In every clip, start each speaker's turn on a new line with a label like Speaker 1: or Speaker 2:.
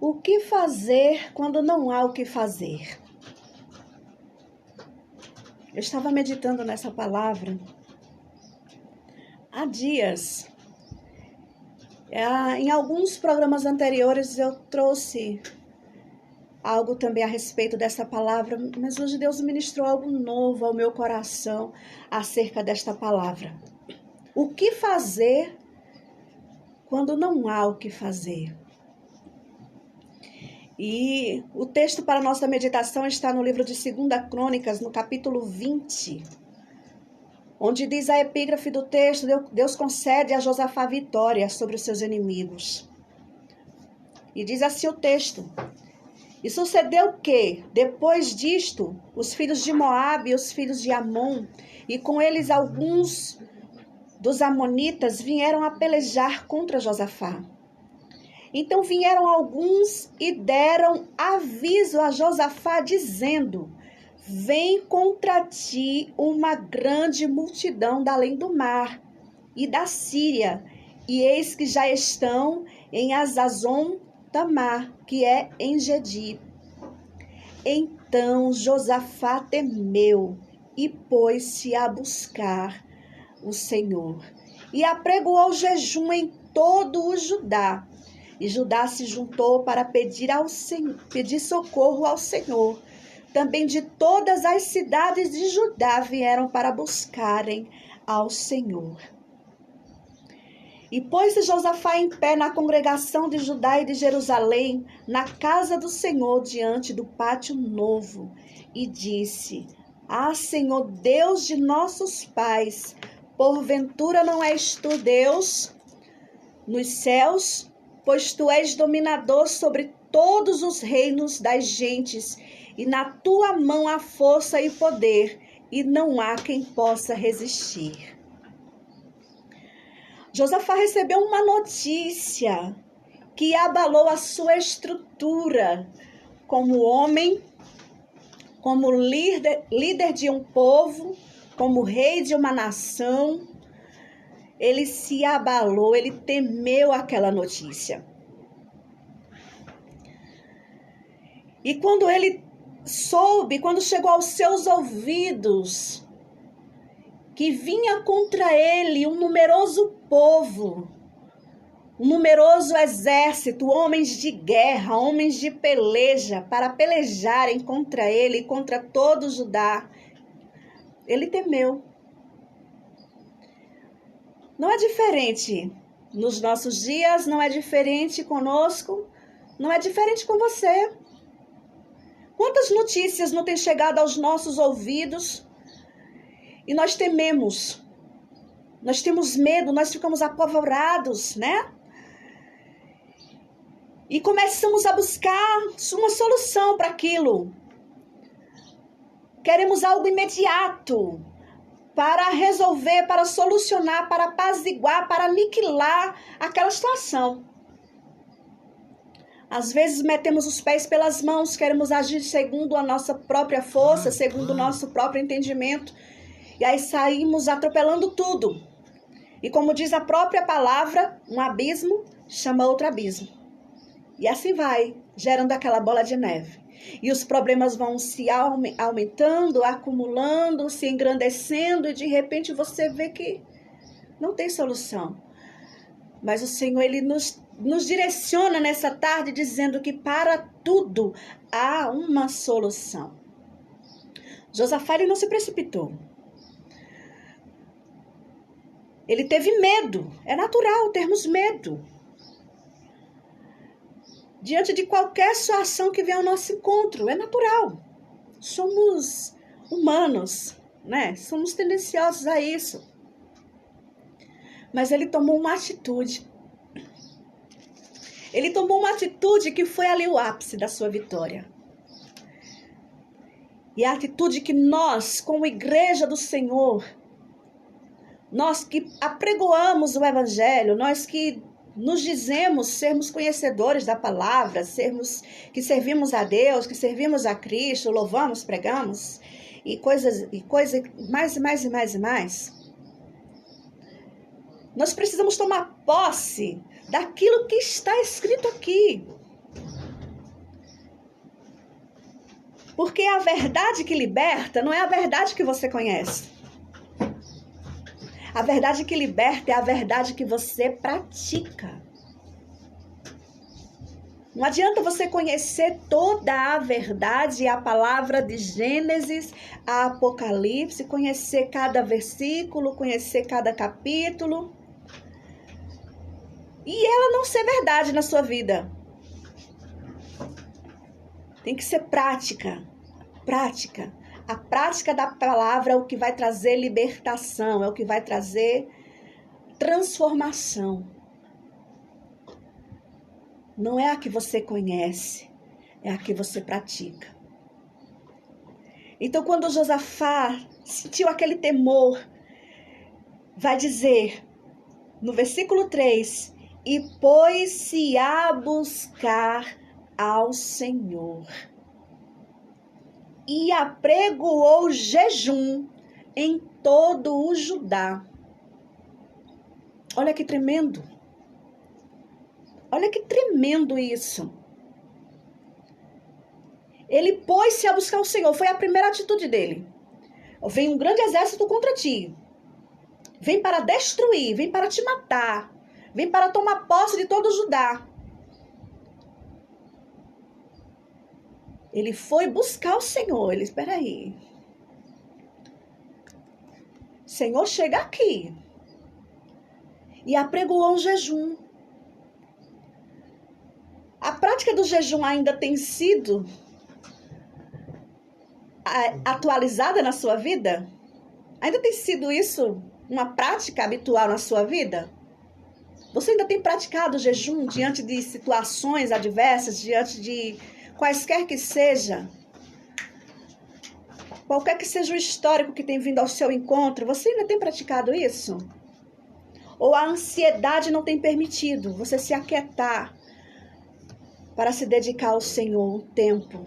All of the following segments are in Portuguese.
Speaker 1: O que fazer quando não há o que fazer? Eu estava meditando nessa palavra há dias. Em alguns programas anteriores eu trouxe algo também a respeito dessa palavra, mas hoje Deus ministrou algo novo ao meu coração acerca desta palavra. O que fazer quando não há o que fazer? E o texto para a nossa meditação está no livro de 2 Crônicas, no capítulo 20, onde diz a epígrafe do texto: Deus concede a Josafá vitória sobre os seus inimigos. E diz assim o texto: E sucedeu que, depois disto, os filhos de Moabe e os filhos de Amon, e com eles alguns dos amonitas, vieram a pelejar contra Josafá. Então vieram alguns e deram aviso a Josafá, dizendo: Vem contra ti uma grande multidão da além do mar e da Síria, e eis que já estão em Hazazon Tamar, que é em Gedi. Então Josafá temeu e pôs-se a buscar o Senhor, e apregoou jejum em todo o Judá. E Judá se juntou para pedir socorro ao Senhor. Também de todas as cidades de Judá vieram para buscarem ao Senhor. E pôs-se Josafá em pé na congregação de Judá e de Jerusalém, na casa do Senhor, diante do pátio novo, e disse: Senhor, Deus de nossos pais, porventura não és tu Deus nos céus? Pois tu és dominador sobre todos os reinos das gentes, e na tua mão há força e poder, e não há quem possa resistir. Josafá recebeu uma notícia que abalou a sua estrutura como homem, como líder de um povo, como rei de uma nação. Ele se abalou, ele temeu aquela notícia. E quando ele soube, quando chegou aos seus ouvidos, que vinha contra ele um numeroso povo, um numeroso exército, homens de guerra, homens de peleja, para pelejarem contra ele e contra todo o Judá, ele temeu. Não é diferente nos nossos dias, não é diferente conosco, não é diferente com você. Quantas notícias não têm chegado aos nossos ouvidos e nós tememos, nós temos medo, nós ficamos apavorados, né? E começamos a buscar uma solução para aquilo. Queremos algo imediato para resolver, para solucionar, para apaziguar, para aniquilar aquela situação. Às vezes metemos os pés pelas mãos, queremos agir segundo a nossa própria força, segundo o nosso próprio entendimento, e aí saímos atropelando tudo. E como diz a própria palavra, um abismo chama outro abismo. E assim vai, gerando aquela bola de neve. E os problemas vão se aumentando, acumulando, se engrandecendo, e de repente você vê que não tem solução. Mas o Senhor, Ele nos direciona nessa tarde dizendo que para tudo há uma solução. Josafá, ele não se precipitou. Ele teve medo. É natural termos medo diante de qualquer situação que venha ao nosso encontro. É natural. Somos humanos, né? Somos tendenciosos a isso. Mas ele tomou uma atitude. Ele tomou uma atitude que foi ali o ápice da sua vitória. E a atitude que nós, como igreja do Senhor, nós que apregoamos o Evangelho, nós que nos dizemos sermos conhecedores da palavra, que servimos a Deus, que servimos a Cristo, louvamos, pregamos, e coisas mais. Nós precisamos tomar posse daquilo que está escrito aqui. Porque a verdade que liberta não é a verdade que você conhece. A verdade que liberta é a verdade que você pratica. Não adianta você conhecer toda a verdade, a palavra de Gênesis, a Apocalipse, conhecer cada versículo, conhecer cada capítulo, e ela não ser verdade na sua vida. Tem que ser prática. Prática. A prática da palavra é o que vai trazer libertação, é o que vai trazer transformação. Não é a que você conhece, é a que você pratica. Então, quando Josafá sentiu aquele temor, vai dizer, no versículo 3, e pôs-se a buscar ao Senhor. E apregoou jejum em todo o Judá. Olha que tremendo. Olha que tremendo isso. Ele pôs-se a buscar o Senhor. Foi a primeira atitude dele. Vem um grande exército contra ti. Vem para destruir, vem para te matar. Vem para tomar posse de todo o Judá. Ele foi buscar o Senhor. Ele, espera aí. Senhor, chega aqui. E apregoou um jejum. A prática do jejum ainda tem sido atualizada na sua vida? Ainda tem sido isso uma prática habitual na sua vida? Você ainda tem praticado o jejum diante de situações adversas, diante de quaisquer que seja? Qualquer que seja o histórico que tem vindo ao seu encontro, você ainda tem praticado isso? Ou a ansiedade não tem permitido você se aquietar para se dedicar ao Senhor um tempo?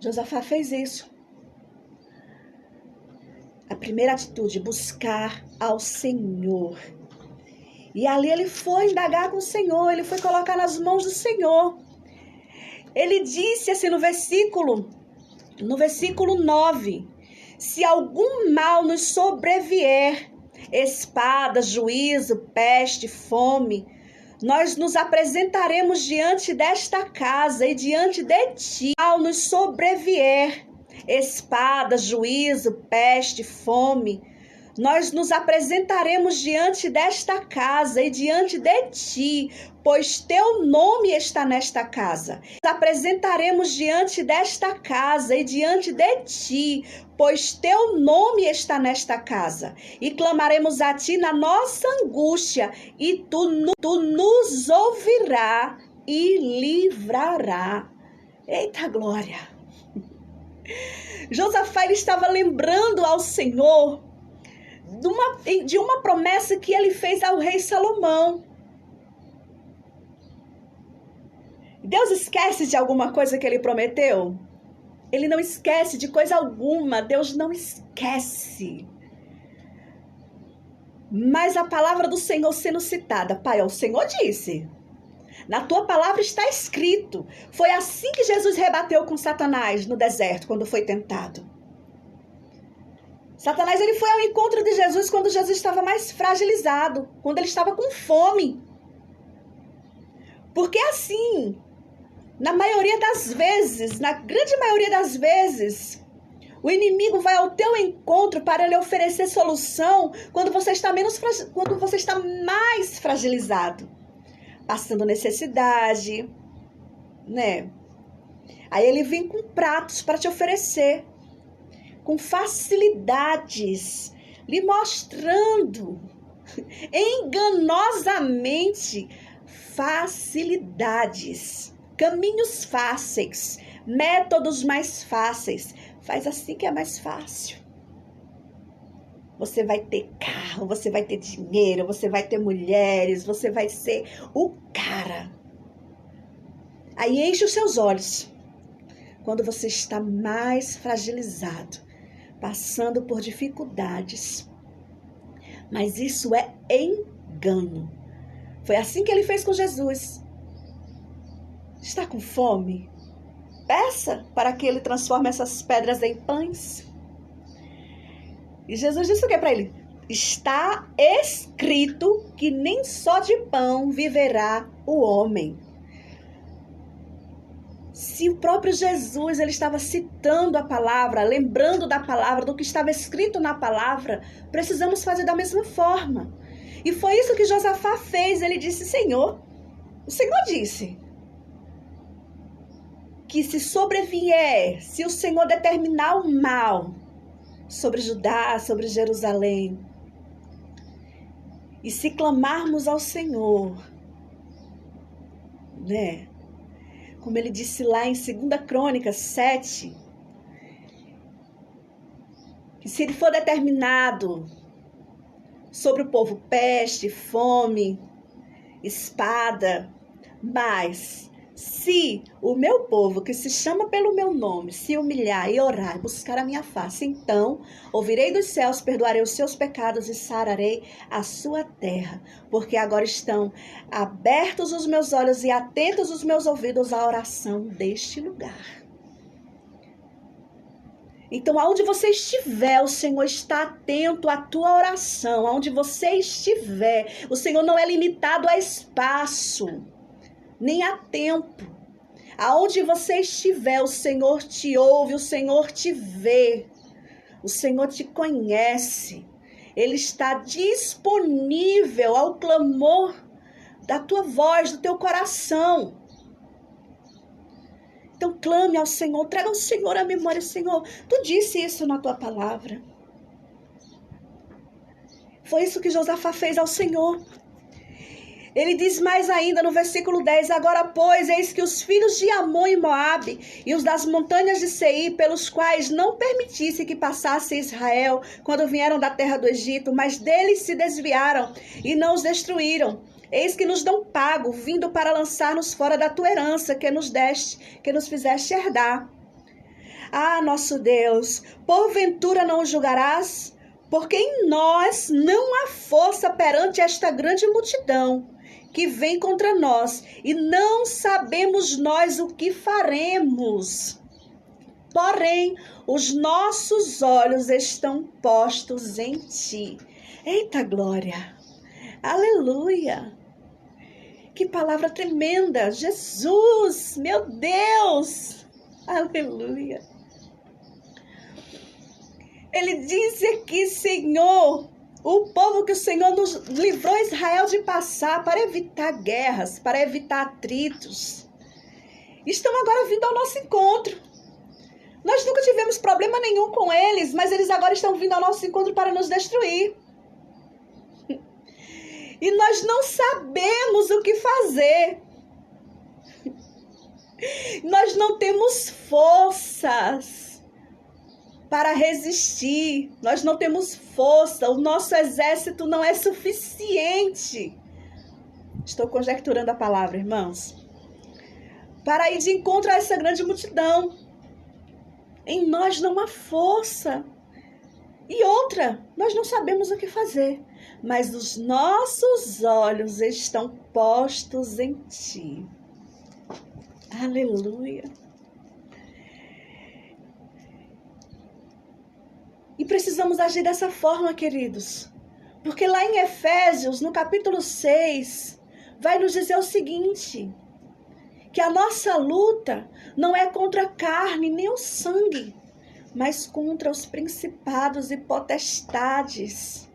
Speaker 1: Josafá fez isso. A primeira atitude, buscar ao Senhor. E ali ele foi indagar com o Senhor, ele foi colocar nas mãos do Senhor. Ele disse assim no versículo 9, se algum mal nos sobrevier, espada, juízo, peste, fome, nós nos apresentaremos diante desta casa e diante de ti. Mal nos sobrevier, espada, juízo, peste, fome, nós nos apresentaremos diante desta casa e diante de ti, pois teu nome está nesta casa. Nos apresentaremos diante desta casa e diante de ti, pois teu nome está nesta casa. E clamaremos a ti na nossa angústia, e tu nos ouvirá e livrará. Eita glória! Josafá ele estava lembrando ao Senhor de uma promessa que ele fez ao rei Salomão. Deus esquece de alguma coisa que ele prometeu? Ele não esquece de coisa alguma. Deus não esquece. Mas a palavra do Senhor sendo citada, Pai, o Senhor disse. Na tua palavra está escrito. Foi assim que Jesus rebateu com Satanás no deserto, quando foi tentado. Satanás ele foi ao encontro de Jesus quando Jesus estava mais fragilizado, quando ele estava com fome. Porque assim, na maioria das vezes, na grande maioria das vezes, o inimigo vai ao teu encontro para lhe oferecer solução quando você está mais fragilizado, passando necessidade, né? Aí ele vem com pratos para te oferecer, com facilidades, lhe mostrando enganosamente facilidades, caminhos fáceis, métodos mais fáceis. Faz assim que é mais fácil. Você vai ter carro, você vai ter dinheiro, você vai ter mulheres, você vai ser o cara. Aí enche os seus olhos quando você está mais fragilizado, passando por dificuldades. Mas isso é engano. Foi assim que ele fez com Jesus. Está com fome? Peça para que ele transforme essas pedras em pães. E Jesus disse o que para ele? Está escrito que nem só de pão viverá o homem. Se o próprio Jesus ele estava citando a palavra, lembrando da palavra, do que estava escrito na palavra, precisamos fazer da mesma forma. E foi isso que Josafá fez. Ele disse, Senhor, o Senhor disse que se sobrevier, se o Senhor determinar o mal sobre Judá, sobre Jerusalém, e se clamarmos ao Senhor, né? Como ele disse lá em 2 Crônicas 7, que se ele for determinado sobre o povo peste, fome, espada, mas se o meu povo, que se chama pelo meu nome, se humilhar e orar, buscar a minha face, então ouvirei dos céus, perdoarei os seus pecados e sararei a sua terra, porque agora estão abertos os meus olhos e atentos os meus ouvidos à oração deste lugar. Então, aonde você estiver, o Senhor está atento à tua oração. Aonde você estiver, o Senhor não é limitado a espaço, nem a tempo. Aonde você estiver, o Senhor te ouve, o Senhor te vê, o Senhor te conhece. Ele está disponível ao clamor da tua voz, do teu coração. Então clame ao Senhor, traga ao Senhor a memória. Senhor, tu disse isso na tua palavra. Foi isso que Josafá fez ao Senhor. Ele diz mais ainda no versículo 10, agora, pois, eis que os filhos de Amon e Moabe e os das montanhas de Seir, pelos quais não permitisse que passasse Israel quando vieram da terra do Egito, mas deles se desviaram e não os destruíram. Eis que nos dão pago, vindo para lançar-nos fora da tua herança que nos deste, que nos fizeste herdar. Ah, nosso Deus, porventura não os julgarás? Porque em nós não há força perante esta grande multidão que vem contra nós, e não sabemos nós o que faremos. Porém, os nossos olhos estão postos em ti. Eita glória! Aleluia! Que palavra tremenda! Jesus, meu Deus! Aleluia! Ele diz aqui, Senhor, o povo que o Senhor nos livrou Israel de passar para evitar guerras, para evitar atritos, estão agora vindo ao nosso encontro. Nós nunca tivemos problema nenhum com eles, mas eles agora estão vindo ao nosso encontro para nos destruir. E nós não sabemos o que fazer. Nós não temos forças para resistir. Nós não temos força. O nosso exército não é suficiente. Estou conjecturando a palavra, irmãos. Para ir de encontro a essa grande multidão. Em nós não há força. E outra, nós não sabemos o que fazer. Mas os nossos olhos estão postos em ti. Aleluia. E precisamos agir dessa forma, queridos. Porque lá em Efésios, no capítulo 6, vai nos dizer o seguinte: que a nossa luta não é contra a carne nem o sangue, mas contra os principados e potestades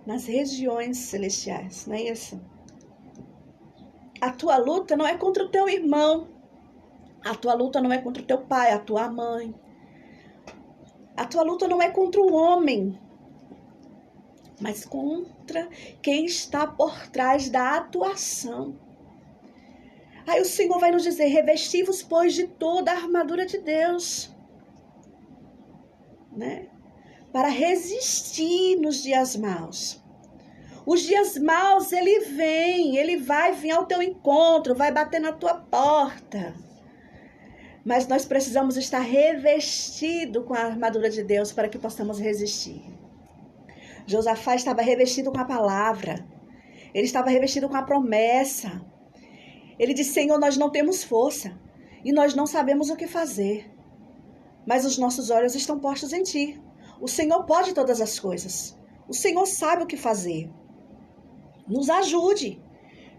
Speaker 1: nas regiões celestiais, não é isso? A tua luta não é contra o teu irmão, a tua luta não é contra o teu pai, a tua mãe. A tua luta não é contra o homem, mas contra quem está por trás da atuação. Aí o Senhor vai nos dizer, revesti-vos, pois, de toda a armadura de Deus, né? Para resistir nos dias maus. Os dias maus, ele vai vir ao teu encontro, vai bater na tua porta. Mas nós precisamos estar revestido com a armadura de Deus para que possamos resistir. Josafá estava revestido com a palavra. Ele estava revestido com a promessa. Ele disse, Senhor, nós não temos força. e nós não sabemos o que fazer. Mas os nossos olhos estão postos em Ti. O Senhor pode todas as coisas. O Senhor sabe o que fazer. Nos ajude.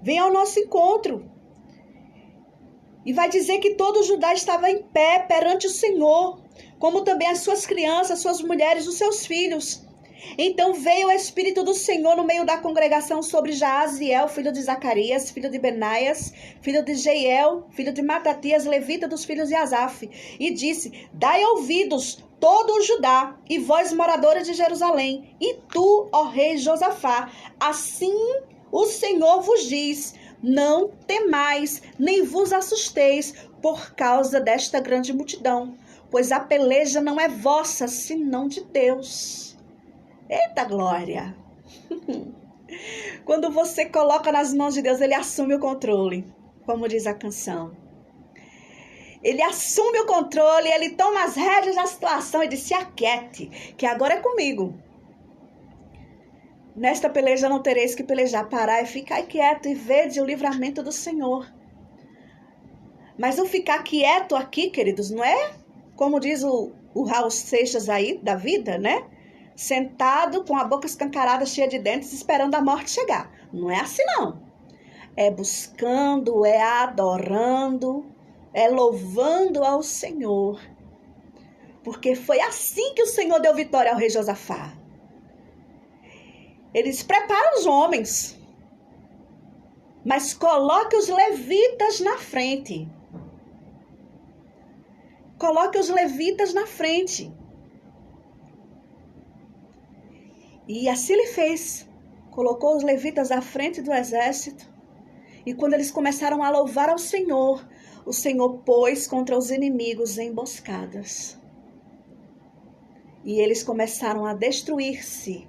Speaker 1: Venha ao nosso encontro. E vai dizer que todo Judá estava em pé perante o Senhor, como também as suas crianças, suas mulheres, os seus filhos. Então veio o Espírito do Senhor no meio da congregação sobre Jaaziel, filho de Zacarias, filho de Benaias, filho de Jeiel, filho de Matatias, levita dos filhos de Asaf, e disse: Dai ouvidos, todo o Judá, e vós, moradores de Jerusalém, e tu, ó rei Josafá, assim o Senhor vos diz: não temais, nem vos assusteis por causa desta grande multidão, pois a peleja não é vossa, senão de Deus. Eita glória! Quando você coloca nas mãos de Deus, Ele assume o controle, como diz a canção. Ele assume o controle, Ele toma as rédeas da situação e diz: se aquiete, que agora é comigo. Nesta peleja não tereis que pelejar, parai, ficai quieto e vede o livramento do Senhor. Mas o ficar quieto aqui, queridos, não é como diz o Raul Seixas aí, da vida, né? Sentado com a boca escancarada, cheia de dentes, esperando a morte chegar. Não é assim, não. É buscando, é adorando, é louvando ao Senhor. Porque foi assim que o Senhor deu vitória ao rei Josafá. Eles preparam os homens, mas coloque os levitas na frente. Coloque os levitas na frente. E assim ele fez. Colocou os levitas à frente do exército. E quando eles começaram a louvar ao Senhor, o Senhor pôs contra os inimigos emboscadas. E eles começaram a destruir-se.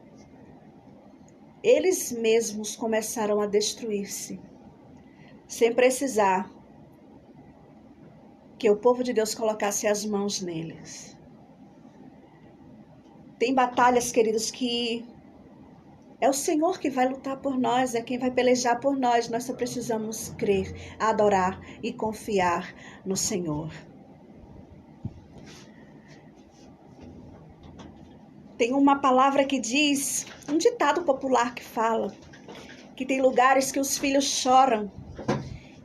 Speaker 1: Eles mesmos começaram a destruir-se. Sem precisar que o povo de Deus colocasse as mãos neles. Tem batalhas, queridos, que é o Senhor que vai lutar por nós, é quem vai pelejar por nós. Nós só precisamos crer, adorar e confiar no Senhor. Tem uma palavra que diz, um ditado popular que fala, que tem lugares que os filhos choram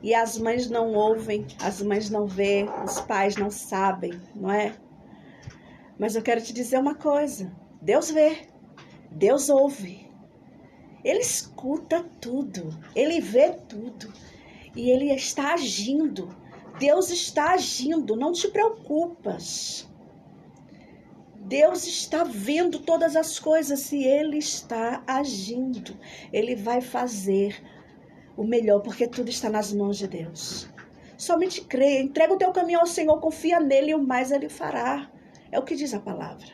Speaker 1: e as mães não ouvem, as mães não vê, os pais não sabem, não é? Mas eu quero te dizer uma coisa, Deus vê, Deus ouve, Ele escuta tudo, Ele vê tudo e Ele está agindo, Deus está agindo, não te preocupas. Deus está vendo todas as coisas e Ele está agindo. Ele vai fazer o melhor, porque tudo está nas mãos de Deus. Somente creia, entrega o teu caminho ao Senhor, confia nele e o mais Ele fará. É o que diz a palavra.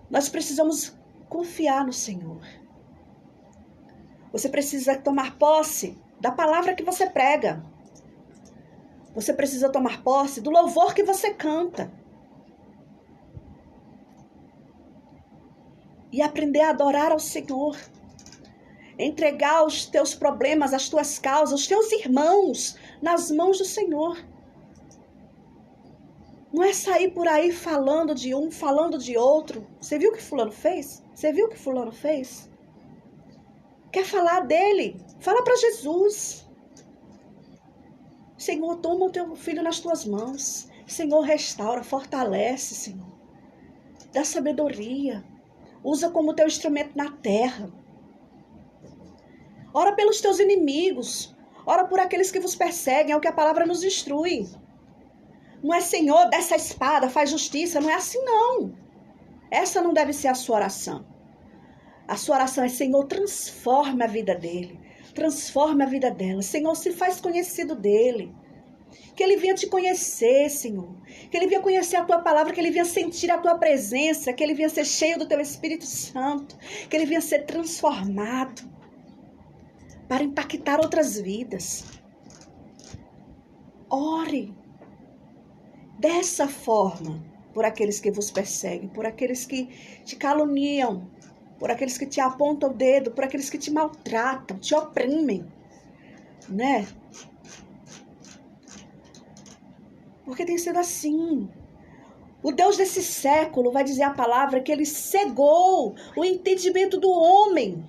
Speaker 1: Nós precisamos confiar no Senhor. Você precisa tomar posse da palavra que você prega. Você precisa tomar posse do louvor que você canta. E aprender a adorar ao Senhor. Entregar os teus problemas, as tuas causas, os teus irmãos nas mãos do Senhor. Não é sair por aí falando de um, falando de outro. Você viu o que fulano fez? Você viu o que fulano fez? Quer falar dele? Fala para Jesus. Senhor, toma o teu filho nas tuas mãos. Senhor, restaura, fortalece, Senhor. Dá sabedoria. Usa como teu instrumento na terra. Ora pelos teus inimigos. Ora por aqueles que vos perseguem. É o que a palavra nos instrui. Não é, Senhor, dessa espada, faz justiça. Não é assim, não. Essa não deve ser a sua oração. A sua oração é, Senhor, transforma a vida dele. Transforma a vida dela. Senhor, se faz conhecido dele. Que ele venha te conhecer, Senhor. Que ele venha conhecer a tua palavra, que ele venha sentir a tua presença, que ele venha ser cheio do teu Espírito Santo, que ele venha ser transformado para impactar outras vidas. Ore dessa forma por aqueles que vos perseguem, por aqueles que te caluniam, por aqueles que te apontam o dedo, por aqueles que te maltratam, te oprimem, né? Porque tem sido assim. O Deus desse século, vai dizer a palavra, que ele cegou o entendimento do homem.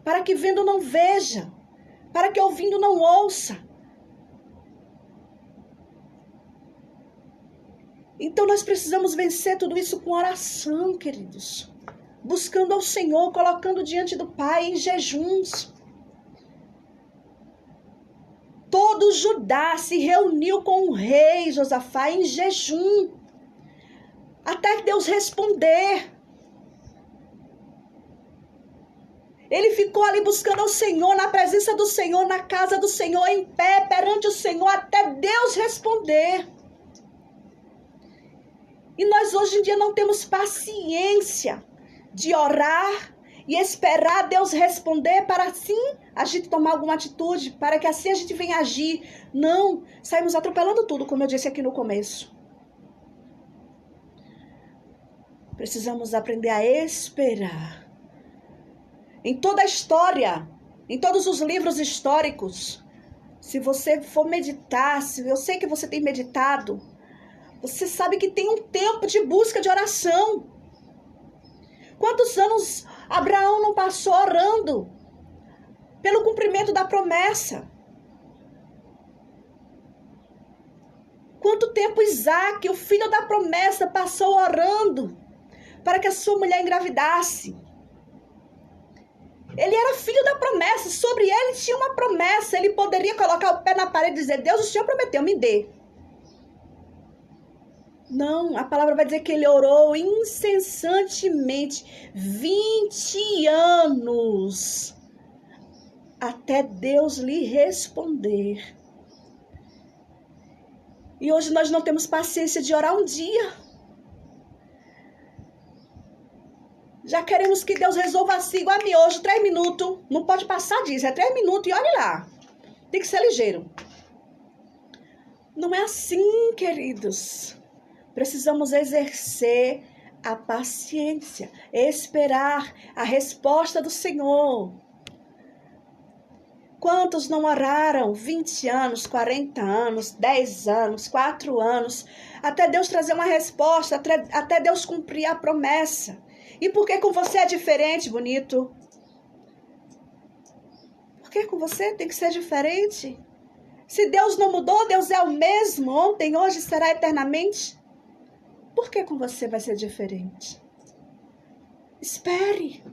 Speaker 1: Para que vendo não veja. Para que ouvindo não ouça. Então nós precisamos vencer tudo isso com oração, queridos. Buscando ao Senhor, colocando diante do Pai em jejuns. Todo Judá se reuniu com o rei Josafá em jejum. Até Deus responder. Ele ficou ali buscando ao Senhor, na presença do Senhor, na casa do Senhor, em pé, perante o Senhor, até Deus responder. E nós hoje em dia não temos paciência de orar e esperar Deus responder para assim a gente tomar alguma atitude, para que assim a gente venha agir. Não, saímos atropelando tudo, como eu disse aqui no começo. Precisamos aprender a esperar. Em toda a história, em todos os livros históricos, se você for meditar, se eu sei que você tem meditado, você sabe que tem um tempo de busca de oração. Quantos anos Abraão não passou orando pelo cumprimento da promessa? Quanto tempo Isaac, o filho da promessa, passou orando para que a sua mulher engravidasse? Ele era filho da promessa, sobre ele tinha uma promessa, ele poderia colocar o pé na parede e dizer: Deus, o Senhor prometeu, me dê. Não, a palavra vai dizer que ele orou incessantemente 20 anos até Deus lhe responder. E hoje nós não temos paciência de orar um dia. Já queremos que Deus resolva assim, igual a mim hoje, 3 minutos. Não pode passar disso, é 3 minutos e olhe lá. Tem que ser ligeiro. Não é assim, queridos. Precisamos exercer a paciência, esperar a resposta do Senhor. Quantos não oraram 20 anos, 40 anos, 10 anos, 4 anos, até Deus trazer uma resposta, até Deus cumprir a promessa? E por que com você é diferente, bonito? Por que com você tem que ser diferente? Se Deus não mudou, Deus é o mesmo, ontem, hoje, será eternamente. Por que com você vai ser diferente? Espere.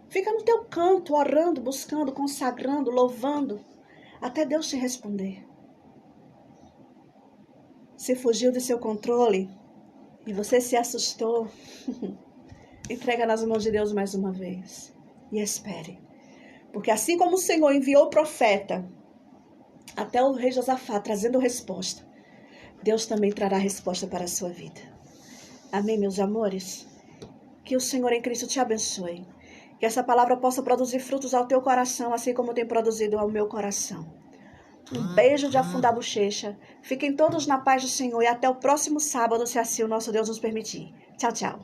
Speaker 1: Fica no teu canto, orando, buscando, consagrando, louvando, até Deus te responder. Se fugiu do seu controle e você se assustou, entrega nas mãos de Deus mais uma vez e espere. Porque assim como o Senhor enviou o profeta até o rei Josafá trazendo resposta, Deus também trará resposta para a sua vida. Amém, meus amores? Que o Senhor em Cristo te abençoe. Que essa palavra possa produzir frutos ao teu coração, assim como tem produzido ao meu coração. Um beijo de afundar a bochecha. Fiquem todos na paz do Senhor e até o próximo sábado, se assim o nosso Deus nos permitir. Tchau, tchau.